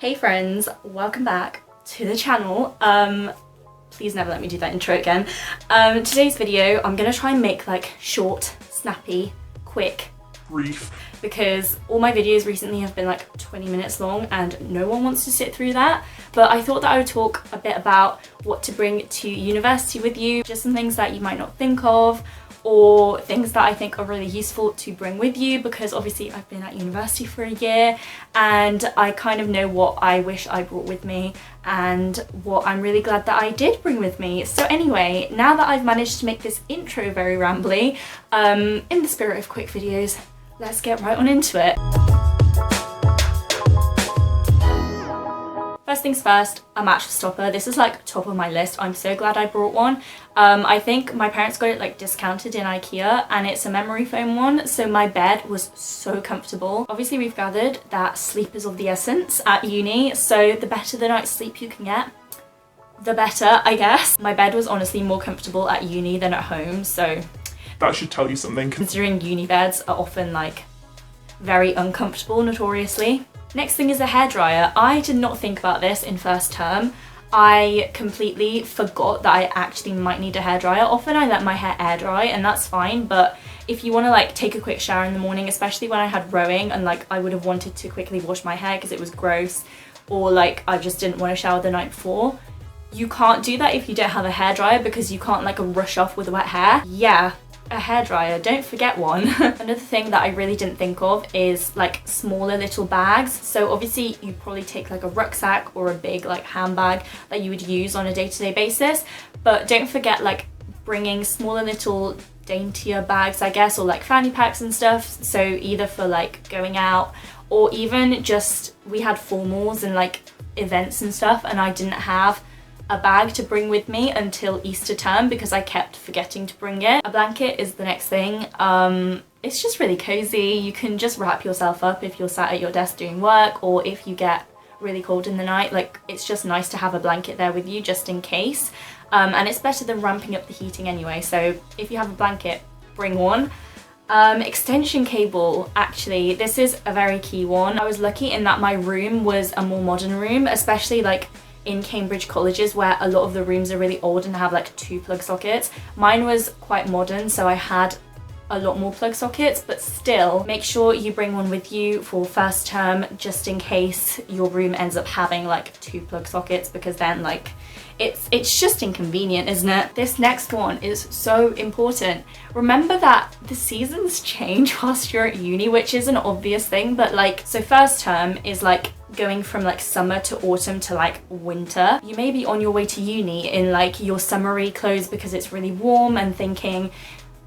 Hey friends, welcome back to the channel. Please never let me do that intro again. Today's video, I'm gonna try and make like short, snappy, quick, brief, because all my videos recently have been like 20 minutes long and no one wants to sit through that. But I thought that I would talk a bit about what to bring to university with you, just some things that you might not think of, or things that I think are really useful to bring with you, because obviously I've been at university for a year and I kind of know what I wish I brought with me and what I'm really glad that I did bring with me. So anyway, now that I've managed to make this intro very rambly, in the spirit of quick videos, let's get right on into it. First things first, a mattress topper. This is like top of my list. I'm so glad I brought one. I think my parents got it like discounted in IKEA and it's a memory foam one, so my bed was so comfortable. Obviously we've gathered that sleep is of the essence at uni, so the better the night's sleep you can get, the better, I guess. My bed was honestly more comfortable at uni than at home, so that should tell you something. Considering uni beds are often like very uncomfortable notoriously. Next thing is a hairdryer. I did not think about this in first term. I completely forgot that I actually might need a hairdryer. Often I let my hair air dry and that's fine, but if you want to like take a quick shower in the morning, especially when I had rowing and like I would have wanted to quickly wash my hair because it was gross, or like I just didn't want to shower the night before, you can't do that if you don't have a hairdryer because you can't like rush off with wet hair. Yeah. A hairdryer, don't forget one. Another thing that I really didn't think of is like smaller little bags. So obviously you probably take like a rucksack or a big like handbag that you would use on a day-to-day basis, but don't forget like bringing smaller little daintier bags, I guess, or like fanny packs and stuff. So either for like going out or even just, we had formals and like events and stuff and I didn't have a bag to bring with me until Easter term because I kept forgetting to bring it. A blanket is the next thing. It's just really cozy. You can just wrap yourself up if you're sat at your desk doing work, or if you get really cold in the night, like it's just nice to have a blanket there with you just in case. And it's better than ramping up the heating anyway, so if you have a blanket, bring one. Extension cable, actually, this is a very key one. I was lucky in that my room was a more modern room, especially like in Cambridge colleges where a lot of the rooms are really old and have like 2 plug sockets. Mine was quite modern, so I had a lot more plug sockets, but still make sure you bring one with you for first term just in case your room ends up having like 2 plug sockets, because then like it's just inconvenient, isn't it? This next one is so important. Remember that the seasons change whilst you're at uni, which is an obvious thing, but like, so first term is like going from like summer to autumn to like winter. You may be on your way to uni in like your summery clothes because it's really warm and thinking,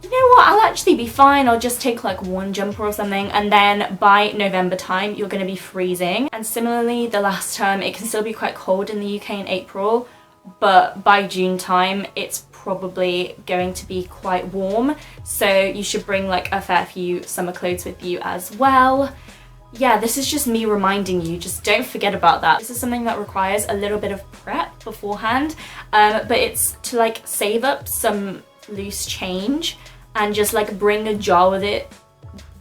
you know what, I'll actually be fine, I'll just take like one jumper or something, and then by November time you're going to be freezing. And similarly the last term, it can still be quite cold in the UK in April, but by June time it's probably going to be quite warm, so you should bring like a fair few summer clothes with you as well. Yeah, this is just me reminding you, just don't forget about that. This is something that requires a little bit of prep beforehand, but it's to like save up some loose change and just like bring a jar with it.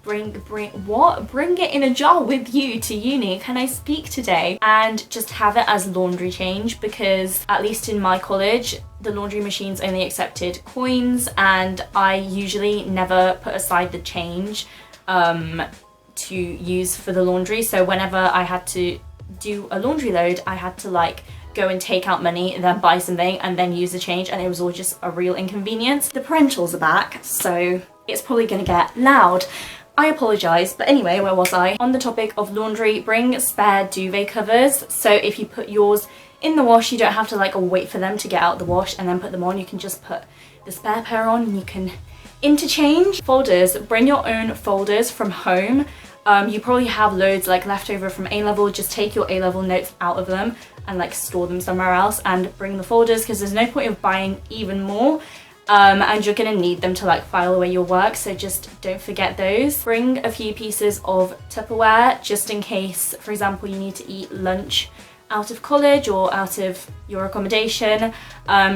Bring it in a jar with you to uni. Can I speak today? And just have it as laundry change, because at least in my college the laundry machines only accepted coins and I usually never put aside the change to use for the laundry. So whenever I had to do a laundry load, I had to like go and take out money and then buy something and then use the change, and it was all just a real inconvenience. The parentals are back, so it's probably gonna get loud. I apologise, but anyway, where was I? On the topic of laundry, bring spare duvet covers. So if you put yours in the wash, you don't have to like wait for them to get out the wash and then put them on. You can just put the spare pair on and you can interchange. Folders, bring your own folders from home. You probably have loads like left over from A-level. Just take your A-level notes out of them and like store them somewhere else and bring the folders, because there's no point of buying even more. And you're gonna need them to like file away your work, so just don't forget those. Bring a few pieces of Tupperware just in case, for example, you need to eat lunch out of college or out of your accommodation,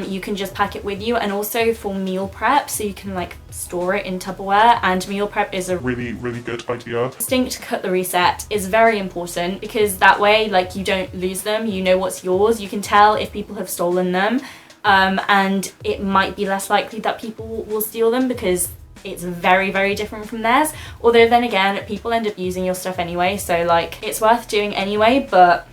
you can just pack it with you. And also for meal prep, so you can like store it in Tupperware, and meal prep is a really good idea. Distinct cutlery set is very important, because that way like you don't lose them, you know what's yours, you can tell if people have stolen them, and it might be less likely that people will steal them because it's very different from theirs. Although then again, people end up using your stuff anyway, so like it's worth doing anyway, but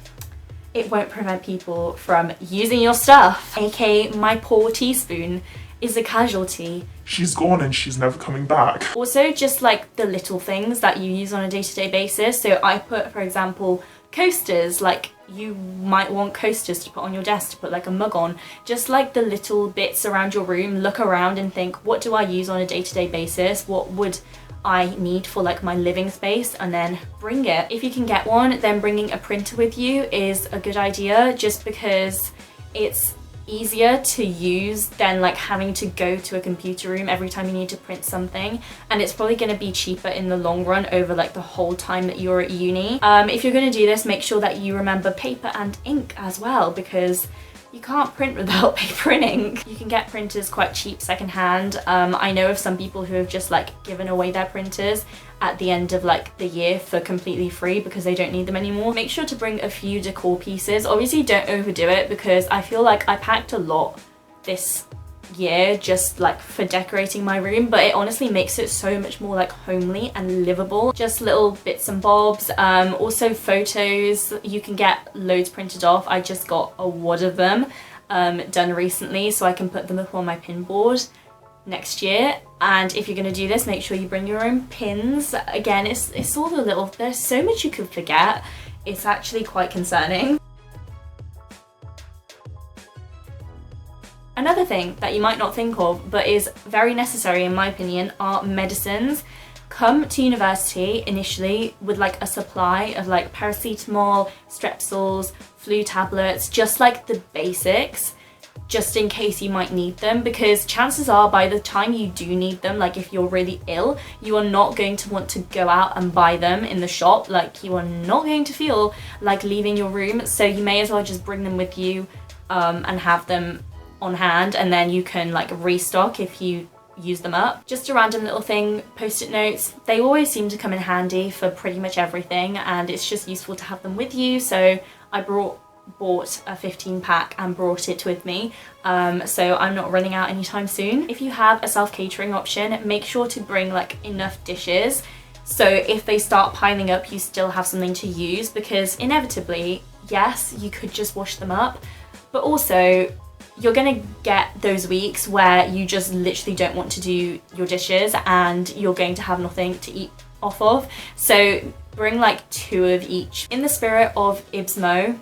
it won't prevent people from using your stuff. aka my poor teaspoon is a casualty. She's gone and she's never coming back. Also, just like the little things that you use on a day-to-day basis. So I put, for example, coasters. Like you might want coasters to put on your desk, to put like a mug on. Just like the little bits around your room, look around and think, what do I use on a day-to-day basis? What would I need for like my living space, and then bring it. If you can get one, then bringing a printer with you is a good idea, just because it's easier to use than like having to go to a computer room every time you need to print something, and it's probably going to be cheaper in the long run over like the whole time that you're at uni. If you're going to do this, make sure that you remember paper and ink as well, because you can't print without paper and ink. You can get printers quite cheap secondhand. I know of some people who have just like given away their printers at the end of like the year for completely free because they don't need them anymore. Make sure to bring a few decor pieces. Obviously don't overdo it, because I feel like I packed a lot this year just like for decorating my room, but it honestly makes it so much more like homely and livable. Just little bits and bobs. Also photos, you can get loads printed off. I just got a wad of them done recently, so I can put them up on my pin board next year. And if you're going to do this, make sure you bring your own pins. Again, it's all the little, there's so much you could forget. It's actually quite concerning. Another thing that you might not think of, but is very necessary in my opinion, are medicines. Come to university initially with like a supply of like paracetamol, strepsils, flu tablets, just like the basics, just in case you might need them, because chances are by the time you do need them, like if you're really ill, you are not going to want to go out and buy them in the shop. Like you are not going to feel like leaving your room, so you may as well just bring them with you and have them on hand, and then you can like restock if you use them up. Just a random little thing, post-it notes. They always seem to come in handy for pretty much everything, and it's just useful to have them with you. So I bought a 15 pack and brought it with me, so I'm not running out anytime soon. If you have a self-catering option, make sure to bring like enough dishes, so if they start piling up you still have something to use, because inevitably, yes, you could just wash them up, but also you're gonna get those weeks where you just literally don't want to do your dishes and you're going to have nothing to eat off of. So bring like 2 of each. In the spirit of Ibsmo,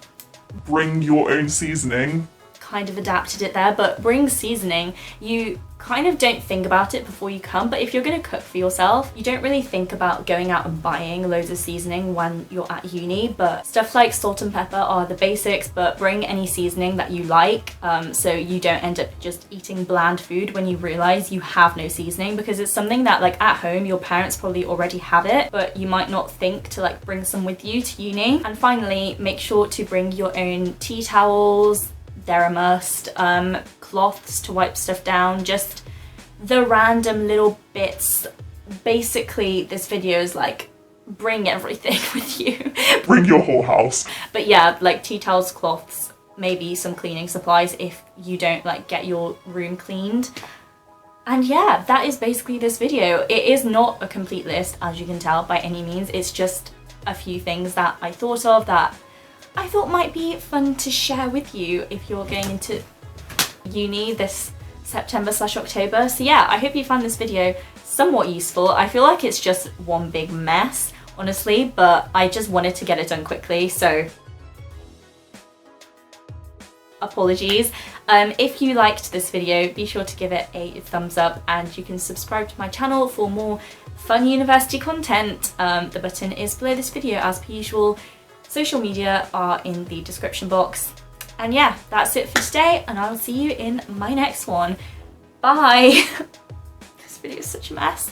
Bring your own seasoning. Kind of adapted it there, but bring seasoning. You kind of don't think about it before you come, but if you're going to cook for yourself, you don't really think about going out and buying loads of seasoning when you're at uni. But stuff like salt and pepper are the basics, but bring any seasoning that you like, so you don't end up just eating bland food when you realize you have no seasoning, because it's something that like at home your parents probably already have it, but you might not think to like bring some with you to uni. And finally, make sure to bring your own tea towels. They're a must. Cloths to wipe stuff down, just the random little bits. Basically, this video is like, bring everything with you. Bring your whole house. But yeah, like tea towels, cloths, maybe some cleaning supplies if you don't like get your room cleaned. And yeah, that is basically this video. It is not a complete list, as you can tell, by any means. It's just a few things that I thought of that I thought might be fun to share with you if you're going into uni this September/October. So yeah, I hope you found this video somewhat useful. I feel like it's just one big mess, honestly, but I just wanted to get it done quickly, so apologies. If you liked this video, be sure to give it a thumbs up, and you can subscribe to my channel for more fun university content. The button is below this video as per usual. Social media are in the description box. And yeah, that's it for today, and I will see you in my next one. Bye! This video is such a mess.